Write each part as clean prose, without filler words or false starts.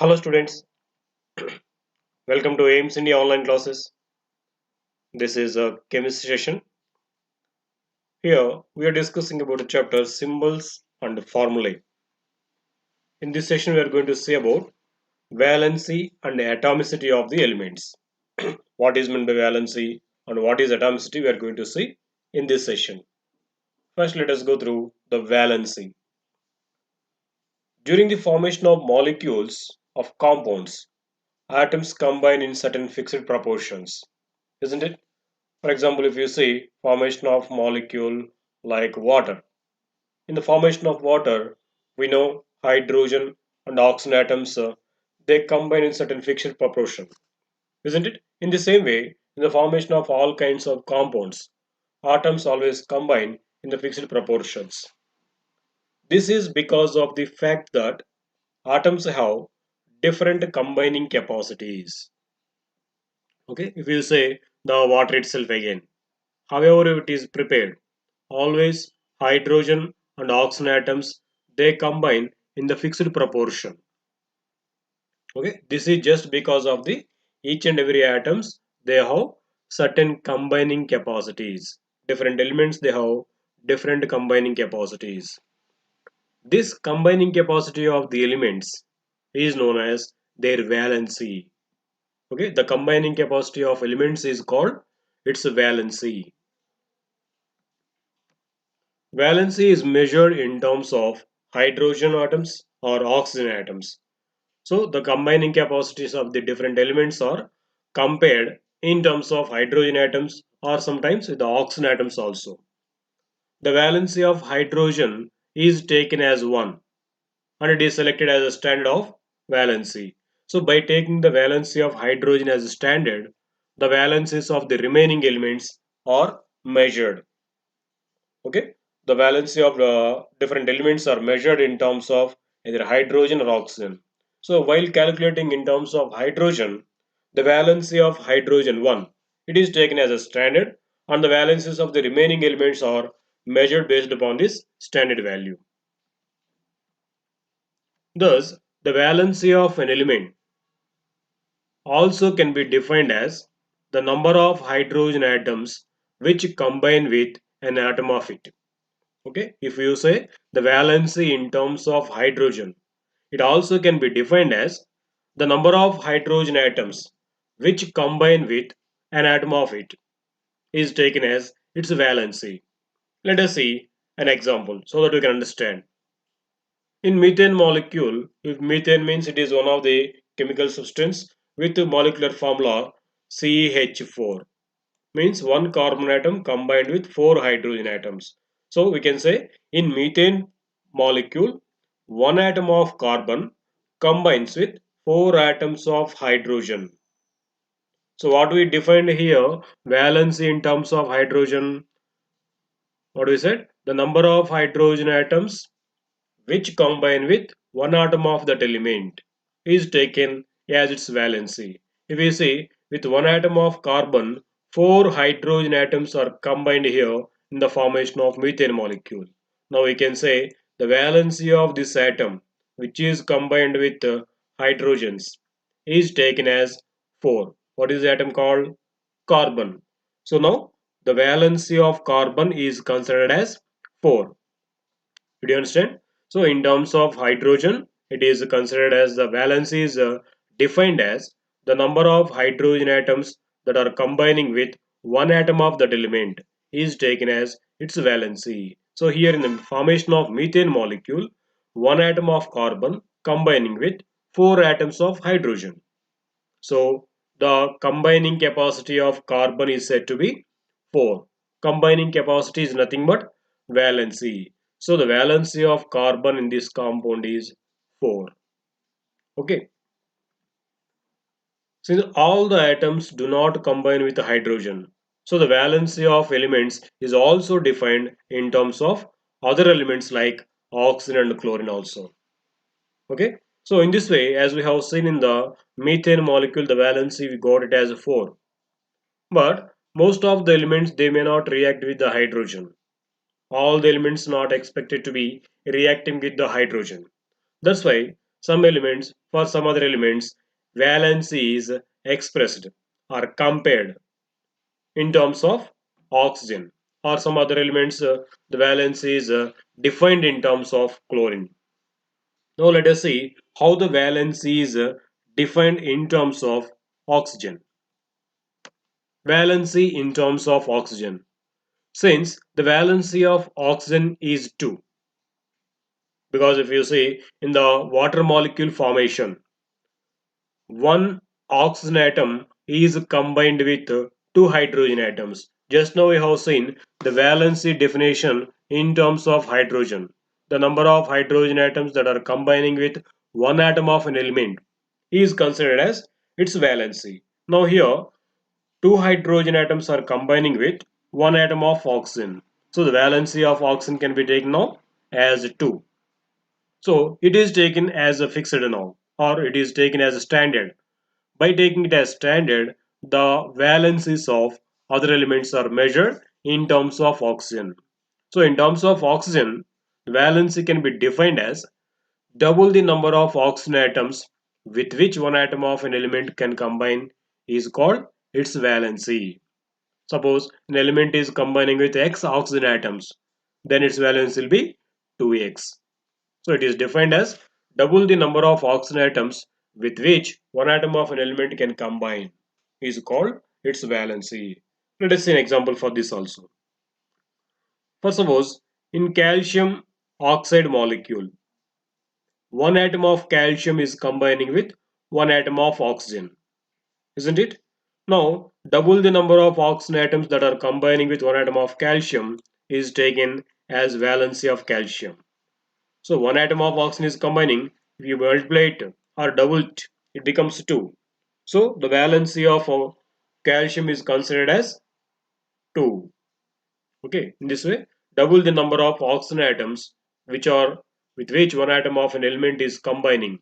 Hello students, welcome to AIMS India online classes. This is a chemistry session. Here we are discussing about the chapter symbols and formulae. In this session we are going to see about valency and atomicity of the elements. What is meant by valency and what is atomicity we are going to see in this session. First let us go through the valency. During the formation of molecules of compounds, atoms combine in certain fixed proportions, isn't it? For example, if you see formation of molecule like water. In the formation of water, we know hydrogen and oxygen atoms, they combine in certain fixed proportion, isn't it? In the same way, in the formation of all kinds of compounds, atoms always combine in the fixed proportions. This is because of the fact that atoms have different combining capacities. Okay, if you say the water itself again, however it is prepared, always hydrogen and oxygen atoms they combine in the fixed proportion. Okay, this is just because of the each and every atoms they have certain combining capacities. Different elements they have different combining capacities. This combining capacity of the elements is known as their valency. Okay, the combining capacity of elements is called its valency. Valency is measured in terms of hydrogen atoms or oxygen atoms. So the combining capacities of the different elements are compared in terms of hydrogen atoms or sometimes with the oxygen atoms also. The valency of hydrogen is taken as 1 and it is selected as a standard of valency. So by taking the valency of hydrogen as a standard, the valencies of the remaining elements are measured. Okay, the valency of the different elements are measured in terms of either hydrogen or oxygen. So while calculating in terms of hydrogen, the valency of hydrogen 1, it is taken as a standard and the valencies of the remaining elements are measured based upon this standard value. Thus, the valency of an element also can be defined as the number of hydrogen atoms which combine with an atom of it. Okay, if you say the valency in terms of hydrogen, it also can be defined as the number of hydrogen atoms which combine with an atom of it is taken as its valency. Let us see an example so that we can understand. In methane molecule, if methane means it is one of the chemical substance with the molecular formula CH4, means one carbon atom combined with four hydrogen atoms. So we can say in methane molecule, one atom of carbon combines with four atoms of hydrogen. So what we defined here, valency in terms of hydrogen, what we said, the number of hydrogen atoms which combine with one atom of that element is taken as its valency. If we see with one atom of carbon, four hydrogen atoms are combined here in the formation of methane molecule. Now we can say the valency of this atom which is combined with hydrogens is taken as 4. What is the atom called? Carbon. So now the valency of carbon is considered as 4. Did you understand? So in terms of hydrogen, it is considered as the valency is defined as the number of hydrogen atoms that are combining with one atom of that element is taken as its valency. So here in the formation of methane molecule, one atom of carbon combining with four atoms of hydrogen. So the combining capacity of carbon is said to be 4. Combining capacity is nothing but valency. So the valency of carbon in this compound is 4. Okay. Since all the atoms do not combine with hydrogen, so the valency of elements is also defined in terms of other elements like oxygen and chlorine also. Okay. So in this way, as we have seen in the methane molecule, the valency we got it as 4. But most of the elements they may not react with the hydrogen. All the elements not expected to be reacting with the hydrogen. That's why Some elements, for some other elements, valency is expressed or compared in terms of oxygen. Or some other elements, the valency is defined in terms of chlorine. Now let us see how the valency is defined in terms of oxygen. Valency in terms of oxygen. Since the valency of oxygen is 2, because if you see in the water molecule formation, one oxygen atom is combined with two hydrogen atoms. Just now we have seen the valency definition in terms of hydrogen. The number of hydrogen atoms that are combining with one atom of an element is considered as its valency. Now here two hydrogen atoms are combining with one atom of oxygen. So the valency of oxygen can be taken now as 2. So it is taken as a fixed now, or it is taken as a standard. By taking it as standard, the valencies of other elements are measured in terms of oxygen. So in terms of oxygen, the valency can be defined as double the number of oxygen atoms with which one atom of an element can combine is called its valency. Suppose an element is combining with X oxygen atoms, then its valence will be 2x. So it is defined as double the number of oxygen atoms with which one atom of an element can combine is called its valency. Let us see an example for this also. For suppose in calcium oxide molecule, one atom of calcium is combining with one atom of oxygen, isn't it? Now, double the number of oxygen atoms that are combining with one atom of calcium is taken as valency of calcium. So, one atom of oxygen is combining, if you multiply it or double it becomes 2. So, the valency of calcium is considered as 2. Okay, in this way, double the number of oxygen atoms which are with which one atom of an element is combining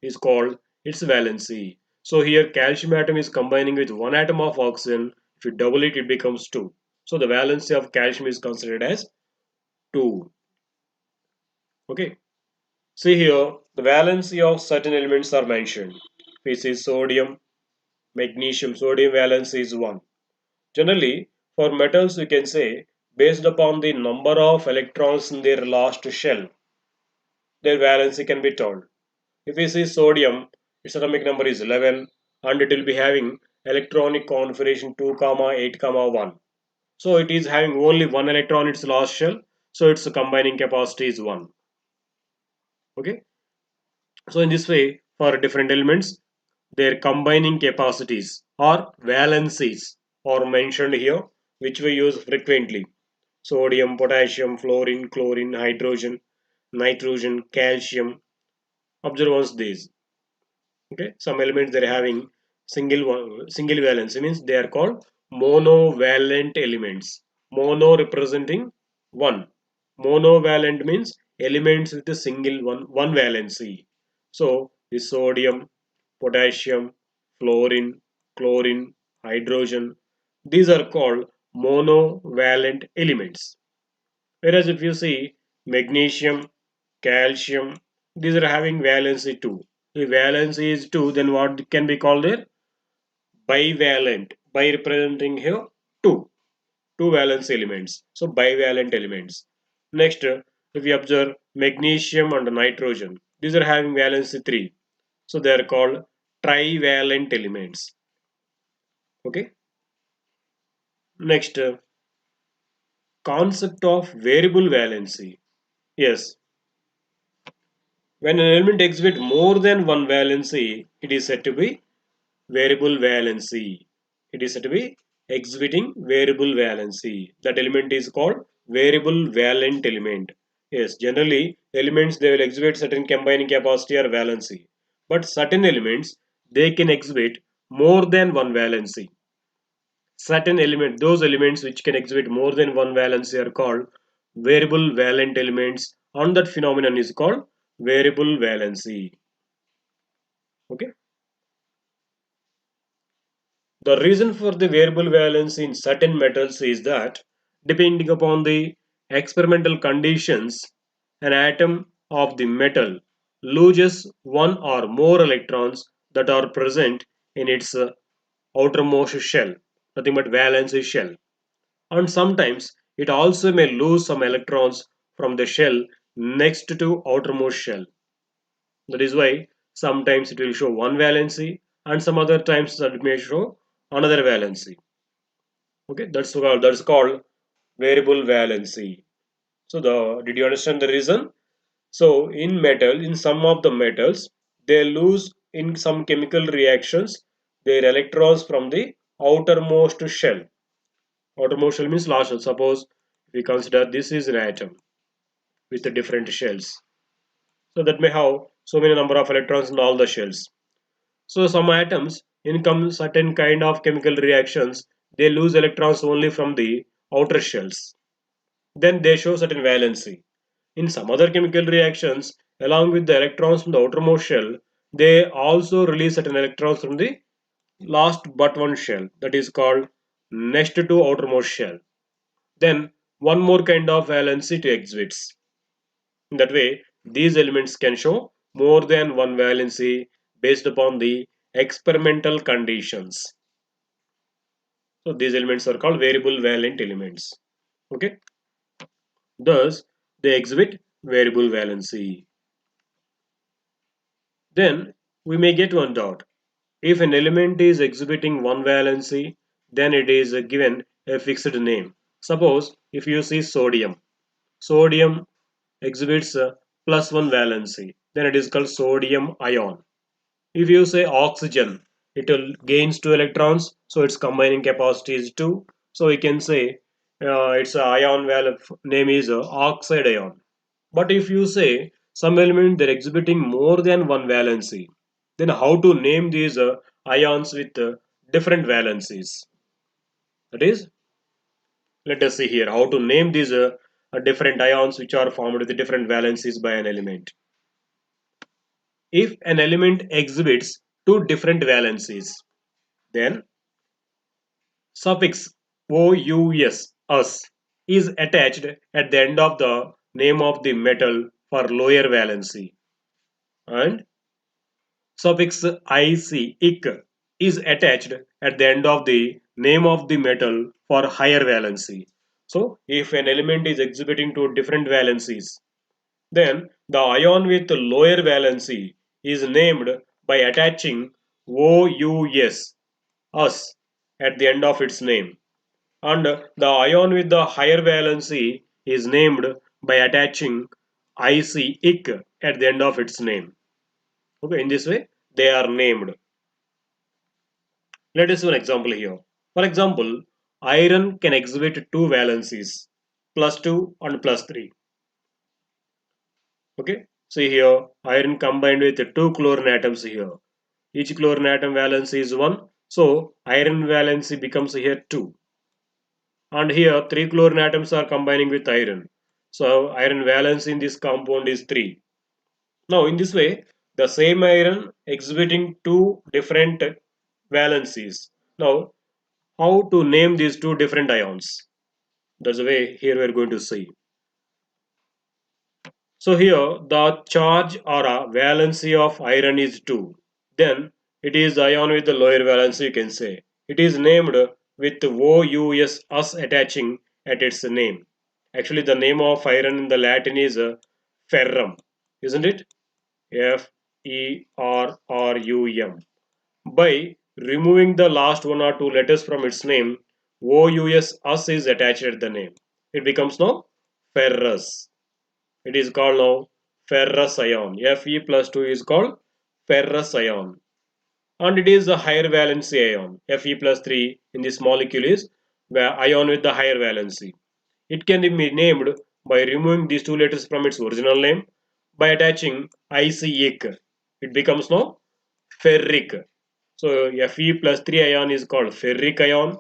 is called its valency. So here calcium atom is combining with one atom of oxygen. If you double it, it becomes 2. So the valency of calcium is considered as 2. Okay. See here, the valency of certain elements are mentioned. This is sodium, magnesium. Sodium valency is 1. Generally, for metals, we can say based upon the number of electrons in their last shell, their valency can be told. If we see sodium, its atomic number is 11 and it will be having electronic configuration 2, 8, 1. So it is having only one electron in its last shell. So its combining capacity is 1. Okay. So in this way, for different elements, their combining capacities or valencies are mentioned here, which we use frequently. Sodium, potassium, fluorine, chlorine, hydrogen, nitrogen, calcium. Observe once these. Okay, some elements they're having single valence means they are called monovalent elements. Mono representing one, monovalent means elements with a single one valency. So the sodium, potassium, fluorine, chlorine, hydrogen, these are called monovalent elements. Whereas if you see magnesium, calcium, these are having valency 2. If valency is 2, then what can be called there? Bivalent. By representing here 2. Two valence elements. So bivalent elements. Next, if we observe magnesium and nitrogen, these are having valency 3. So they are called trivalent elements. Okay. Next, concept of variable valency. Yes, when an element exhibits more than one valency, it is said to be variable valency. It is said to be exhibiting variable valency. That element is called variable valent element. Yes, generally elements they will exhibit certain combining capacity or valency. But certain elements they can exhibit more than one valency. Certain element, those elements which can exhibit more than one valency are called variable valent elements, and that phenomenon is called variable valency. Okay. The reason for the variable valence in certain metals is that depending upon the experimental conditions, an atom of the metal loses one or more electrons that are present in its outermost shell, nothing but valence shell. And sometimes it also may lose some electrons from the shell next to outermost shell. That is why sometimes it will show one valency and some other times that it may show another valency. Okay, that's called variable valency. So did you understand the reason? So in some of the metals, they lose in some chemical reactions their electrons from the outermost shell. Outermost shell means last shell. Suppose we consider this is an atom with the different shells. So that may have so many number of electrons in all the shells. So some atoms in certain kind of chemical reactions, they lose electrons only from the outer shells. Then they show certain valency. In some other chemical reactions, along with the electrons from the outermost shell, they also release certain electrons from the last but one shell, that is called next to outermost shell. Then one more kind of valency to exhibits. In that way, these elements can show more than one valency based upon the experimental conditions. So these elements are called variable valent elements. Okay. Thus, they exhibit variable valency. Then we may get one doubt. If an element is exhibiting one valency, then it is given a fixed name. Suppose if you see sodium, sodium exhibits a plus one valency, then it is called sodium ion. If you say oxygen, it will gains two electrons, so its combining capacity is 2. So we can say its ion value name is oxide ion. But if you say some element they're exhibiting more than one valency, then how to name these ions with different valencies? That is, let us see here how to name these different ions which are formed with different valencies by an element. If an element exhibits two different valencies, then suffix ous is attached at the end of the name of the metal for lower valency, and suffix ic is attached at the end of the name of the metal for higher valency. So if an element is exhibiting two different valencies, then the ion with lower valency is named by attaching ous at the end of its name, and the ion with the higher valency is named by attaching ic at the end of its name. Okay, in this way they are named. Let us do an example here. For example, iron can exhibit two valencies, plus 2 and plus 3. Okay, see here, iron combined with two chlorine atoms here. Each chlorine atom valency is 1, so iron valency becomes here 2. And here 3 chlorine atoms are combining with iron. So iron valency in this compound is 3. Now in this way, the same iron exhibiting two different valencies. Now how to name these two different ions? That's the way here we are going to see. So here the charge or a valency of iron is 2. Then it is ion with the lower valency, you can say. It is named with OUS us attaching at its name. Actually the name of iron in the Latin is ferrum, isn't it? Ferrum. By removing the last one or two letters from its name, OUS us is attached at the name. It becomes now ferrous. It is called now ferrous ion. Fe plus 2 is called ferrous ion. And it is a higher valency ion. Fe plus 3 in this molecule is ion with the higher valency. It can be named by removing these two letters from its original name by attaching IC. It becomes now ferric. So Fe plus 3 ion is called ferric ion.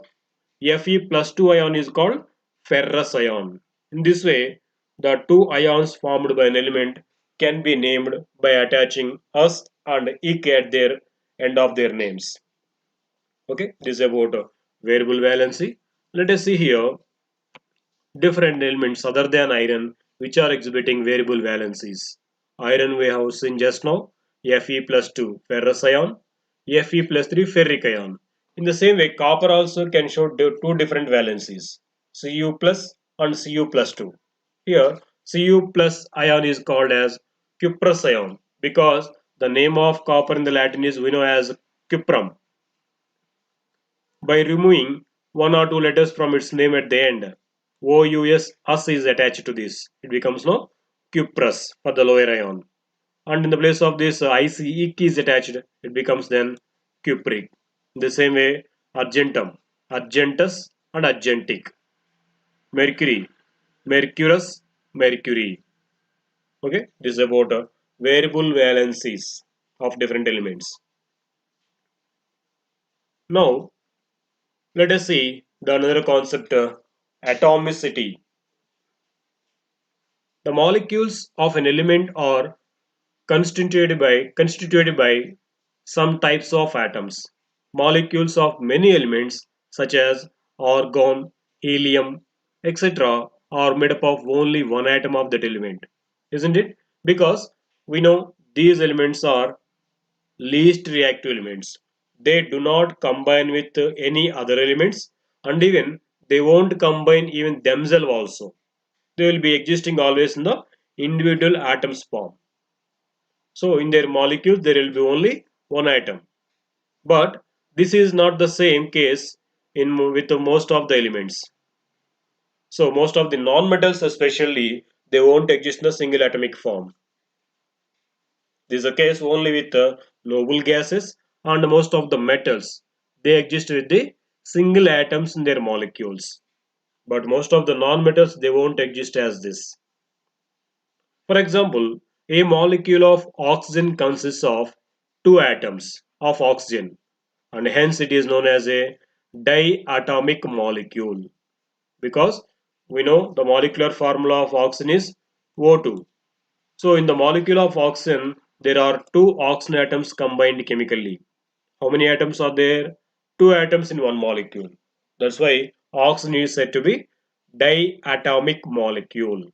Fe plus 2 ion is called ferrous ion. In this way, the two ions formed by an element can be named by attaching us and ik at their end of their names. Okay, this is about variable valency. Let us see here different elements other than iron which are exhibiting variable valencies. Iron we have seen just now, Fe plus 2 ferrous ion, Fe plus 3 ferric ion. In the same way, copper also can show two different valencies, Cu plus and Cu plus 2. Here, Cu plus ion is called as cuprous ion because the name of copper in the Latin is we know as cuprum. By removing one or two letters from its name at the end, OUS us is attached to this. It becomes no cuprous for the lower ion. And in the place of this IC is attached, it becomes then cupric. In the same way, argentum, argentus and argentic. Mercury, mercurous, mercury. Okay, this is about variable valencies of different elements. Now, let us see the another concept, atomicity. The molecules of an element are constituted by some types of atoms. Molecules of many elements such as argon, helium, etc. are made up of only one atom of that element, isn't it? Because we know these elements are least reactive elements. They do not combine with any other elements, and even they won't combine even themselves also. They will be existing always in the individual atoms form. So in their molecules there will be only one atom. But this is not the same case with most of the elements. So most of the non-metals especially, they won't exist in a single atomic form. This is the case only with noble gases, and most of the metals. They exist with the single atoms in their molecules. But most of the non-metals, they won't exist as this. For example, a molecule of oxygen consists of two atoms of oxygen, and hence it is known as a diatomic molecule, because we know the molecular formula of oxygen is O2. So in the molecule of oxygen, there are two oxygen atoms combined chemically. How many atoms are there? Two atoms in one molecule. That's why oxygen is said to be diatomic molecule.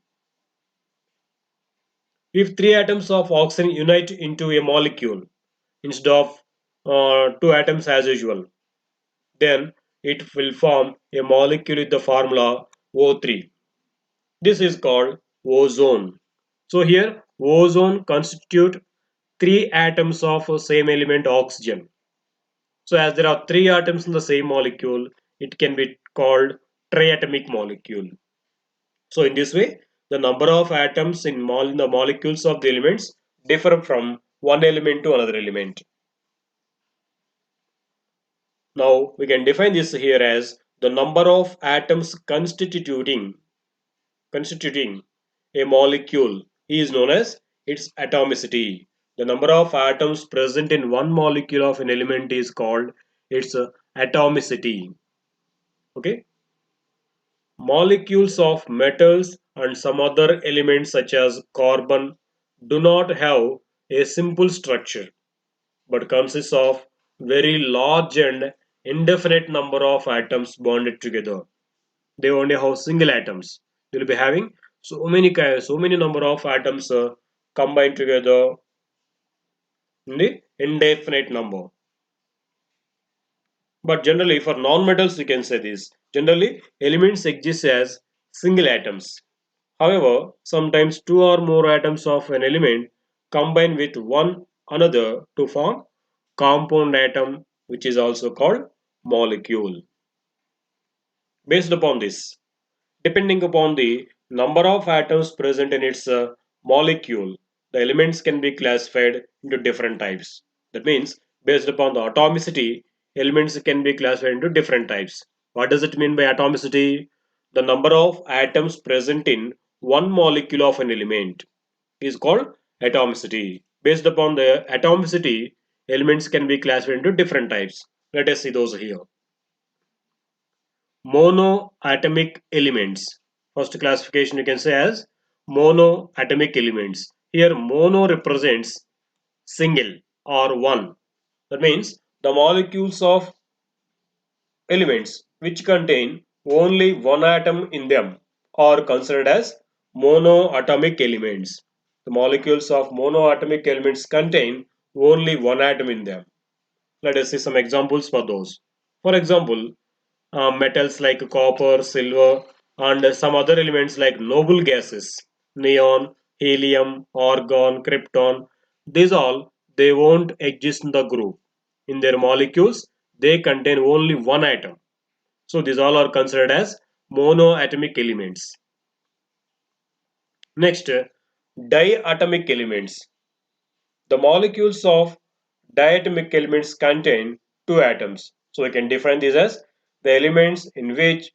If three atoms of oxygen unite into a molecule instead of two atoms as usual, then it will form a molecule with the formula O3. This is called ozone. So here ozone constitute three atoms of same element oxygen. So as there are three atoms in the same molecule, it can be called triatomic molecule. So in this way, the number of atoms in the molecules of the elements differ from one element to another element. Now we can define this here as the number of atoms constituting a molecule is known as its atomicity. The number of atoms present in one molecule of an element is called its atomicity. Okay. Molecules of metals and some other elements such as carbon do not have a simple structure but consists of very large and indefinite number of atoms bonded together. They only have single atoms. They will be having so many number of atoms combined together in the indefinite number. But generally, for non-metals, we can say this. Generally, elements exist as single atoms. However, sometimes two or more atoms of an element combine with one another to form compound atom, which is also called molecule. Based upon this, depending upon the number of atoms present in its molecule, the elements can be classified into different types. That means, based upon the atomicity, elements can be classified into different types. What does it mean by atomicity? The number of atoms present in one molecule of an element is called atomicity. Based upon the atomicity, elements can be classified into different types. Let us see those here. Monoatomic elements. First classification you can say as monoatomic elements. Here mono represents single or one. That means the molecules of elements which contain only one atom in them are considered as monoatomic elements. The molecules of monoatomic elements contain only one atom in them. Let us see some examples for those. For example, metals like copper, silver, and some other elements like noble gases, neon, helium, argon, krypton. These all they won't exist in the group. In their molecules, they contain only one atom. So these all are considered as monoatomic elements. Next, diatomic elements. The molecules of diatomic elements contain two atoms. So we can define these as the elements in which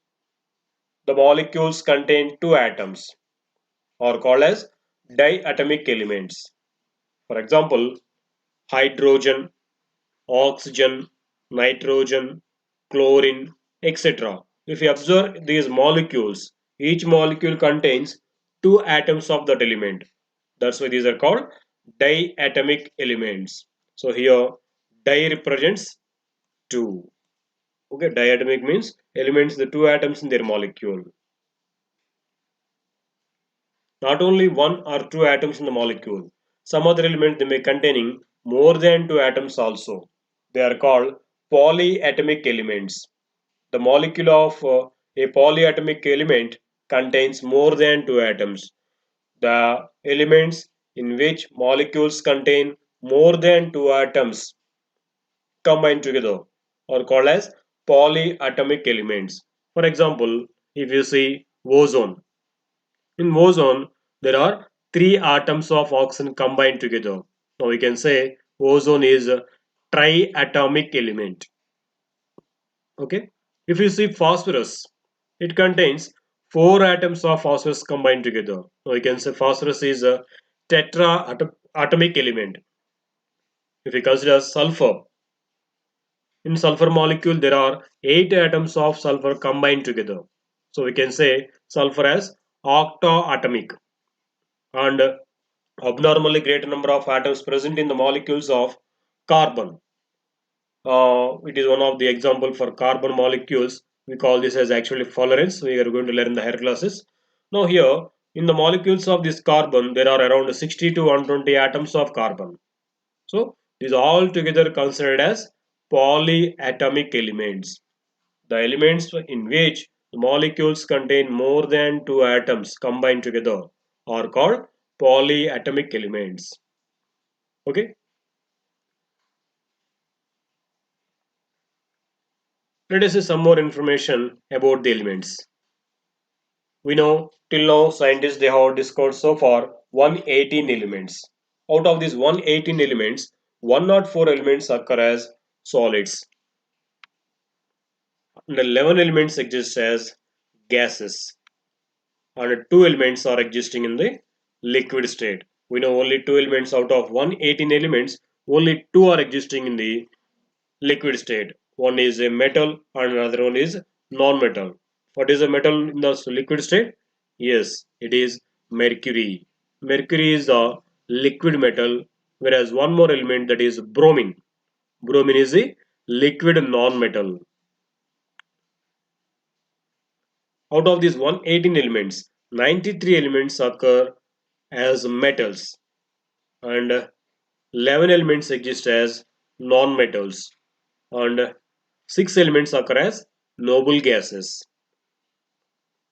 the molecules contain two atoms are called as diatomic elements. For example, hydrogen, oxygen, nitrogen, chlorine, etc. If you observe these molecules, each molecule contains two atoms of that element. That's why these are called diatomic elements. So here di represents two. Okay, diatomic means elements the two atoms in their molecule. Not only one or two atoms in the molecule. Some other elements they may containing more than two atoms also. They are called polyatomic elements. The molecule of a polyatomic element contains more than two atoms. The elements in which molecules contain more than two atoms combined together are called as polyatomic elements. For example, if you see ozone, in ozone there are three atoms of oxygen combined together. Now we can say ozone is a triatomic element. Okay. If you see phosphorus, it contains four atoms of phosphorus combined together. So we can say phosphorus is a tetraatomic element. If we consider sulfur, in sulfur molecule there are eight atoms of sulfur combined together. So we can say sulfur as octaatomic, and abnormally great number of atoms present in the molecules of carbon. It is one of the example for carbon molecules. We call this as actually fullerenes. We are going to learn in the higher classes. Now here in the molecules of this carbon there are around 60 to 120 atoms of carbon. So these are all together considered as polyatomic elements. The elements in which the molecules contain more than two atoms combined together are called polyatomic elements. Okay. Let us see some more information about the elements. We know till now scientists they have discovered so far 118 elements. Out of these 118 elements, 104 elements occur as solids. And 11 elements exist as gases. And two elements are existing in the liquid state. We know only two elements out of 118 elements, only two are existing in the liquid state. One is a metal and another one is non-metal. What is a metal in the liquid state? Yes, it is mercury. Mercury is the liquid metal, whereas one more element that is bromine. Bromine is the liquid non-metal. Out of these 118 elements, 93 elements occur as metals and 11 elements exist as non-metals and 6 elements occur as noble gases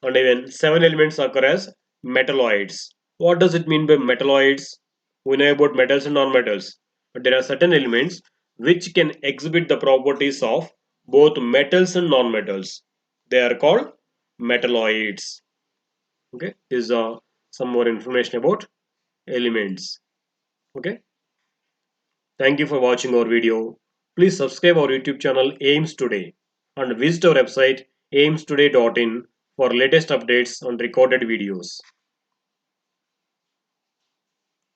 and even 7 elements occur as metalloids. What does it mean by metalloids? We know about metals and non-metals, but there are certain elements which can exhibit the properties of both metals and non-metals. They are called metalloids. Okay, this is some more information about elements. Okay, thank you for watching our video. Please subscribe our YouTube channel Aims Today and visit our website aimstoday.in for latest updates on recorded videos.